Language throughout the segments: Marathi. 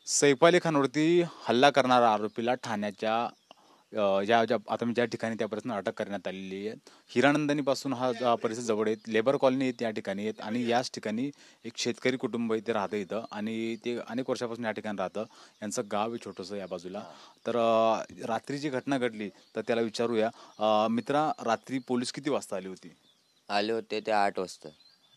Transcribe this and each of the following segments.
सैफ अली खानवरती हल्ला करणाऱ्या आरोपीला ठाण्याच्या आता ज्या ठिकाणी त्यापर्यंत अटक करण्यात आलेली आहे. हिरानंदानीपासून हा परिसर जवळ आहेत. लेबर कॉलनी आहेत, या ठिकाणी आहेत आणि याच ठिकाणी एक शेतकरी कुटुंब इथे राहतं इथं आणि ते अनेक वर्षापासून या ठिकाणी राहतं. यांचं गाव आहे छोटंसं या बाजूला. तर रात्री जी घटना घडली तर त्याला विचारूया. मित्रा, रात्री पोलीस किती वाजता आली होती? आले होते ते 8 वाजता,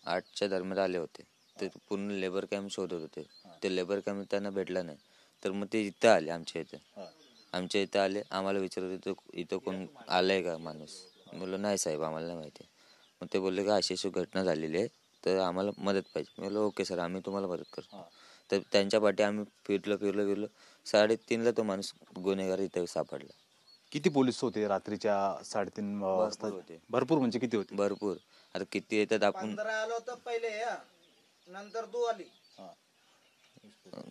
8च्या दरम्यान आले होते. ते पूर्ण लेबर कॅम्प शोधत होते. ते लेबर कॅम्प त्यांना भेटला नाही, तर मग ते इथं आले आमच्या इथं आले. आम्हाला विचारत होते इथं कोण आलंय का माणूस. बोललो नाही साहेब, आम्हाला नाही माहिती. मग ते बोलले का अशी घटना झालेली आहे, तर आम्हाला मदत पाहिजे. मी बोललो ओके सर, आम्ही तुम्हाला मदत करतो. तर त्यांच्या पाठी आम्ही फिरलो. 3:30ला तो माणूस गुन्हेगार इथं सापडला. किती पोलीस होते रात्रीच्या 3:30 वाजता? होते. भरपूर म्हणजे किती होते? भरपूर. आता किती येतात आपण 15 आलो होतो पहिले, नंतर 2 आली.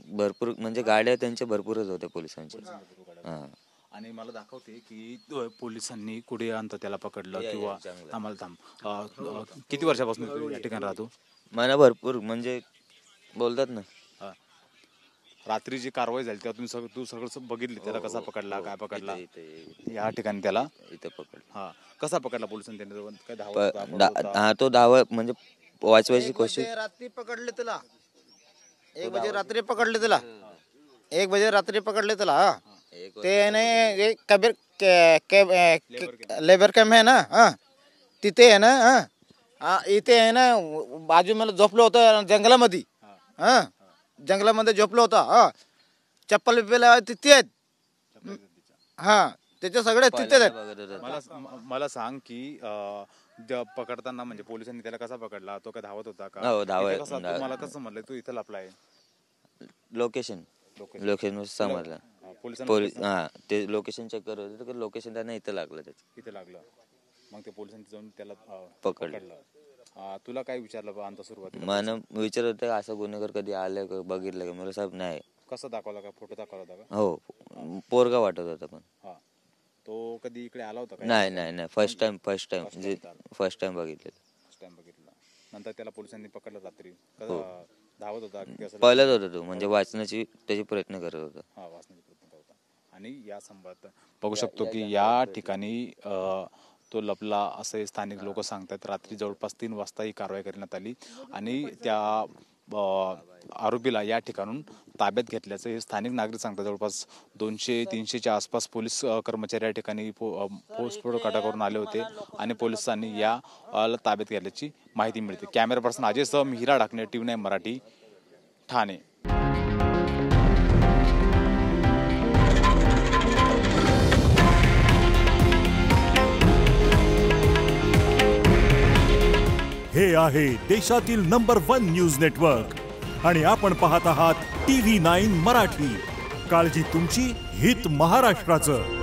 भरपूर म्हणजे गाड्या त्यांच्या भरपूरच होत्या पोलिसांच्या. आणि मला दाखवते की पोलिसांनी कुठे आणतं त्याला पकडलं किंवा आम्हाला थांब. किती वर्षापासून तू या ठिकाणी राहतो? मला भरपूर म्हणजे बोलतात ना. रात्री जी कारवाई झाली तेव्हा तू सगळं बघितली, त्याला कसा पकडला, काय पकडला या ठिकाणी त्याला इथं पकडलं. कसा पकडला पोलिसांनी? त्याने काय तो धावा म्हणजे वाचवायची कोशिश. रात्री पकडले त्याला 1 बजे रात्री पकडले त्याला 1 बजे रात्री पकडले त्याला. ते नाही कबीर लेबर कॅम्प आहे ना, तिथे आहे ना. इथे आहे ना बाजू मला झोपलो होतं जंगलामध्ये. जंगलामध्ये झोपलो होता. चप्पल बिप्पल तिथे आहेत. त्याचे सगळे तिथे आहेत. मला सांग की पकडताना म्हणजे पोलिसांनी त्याला कसा पकडला? तो काय धावत होता का? मला कसं म्हणलं तू इथं लपलाय? लोकेशन समजलं. ते लोकेशन चेक करत होते, तर लोकेशन त्यांना इथं लागलं. इथे लागलं. मग ते पोलिसांनी जाऊन त्याला पकडलं. तुला काय विचारलं अंत सुरुवातीला? मला विचारत होते असं गुन्हेगार कधी आलं का, बघितलं का? मला साहेब नाही. कसं दाखवला का? फोटो दाखवला होता का? हो, पोरगा वाटत होता. पण तो कधी इकडे आला होता का? नाही. फर्स्ट टाइम बघितलं. नंतर त्याला पोलिसांनी पकडलं रात्री. धावत होता? पळत होता तो, म्हणजे वाचण्याची त्याचे प्रयत्न करत होता. वाचण्याचे प्रयत्न करत होता. आणि या संबंधात बघू शकतो की या ठिकाणी तो लपला असे स्थानिक लोक सांगतात. रात्री जवळपास 3 वाजता ही कारवाई करण्यात आली आणि त्या आरोपीला या ठिकाणून ताब्यात घेतल्याचं हे स्थानिक नागरिक सांगतात. जवळपास 200-300च्या आसपास पोलीस कर्मचारी या ठिकाणी पोस्टपोर्ट काटाकरून आले होते आणि पोलिसांनी या ताब्यात घेतल्याची माहिती मिळते. कॅमेरा पर्सन अजय सह मिहिरा डाकणे, TV9 मराठी, ठाणे. हे आहे देशातील नंबर 1 न्यूज नेटवर्क आणि आपण पाहत आहात TV9 मराठी. काळजी तुमची, हित महाराष्ट्राचं.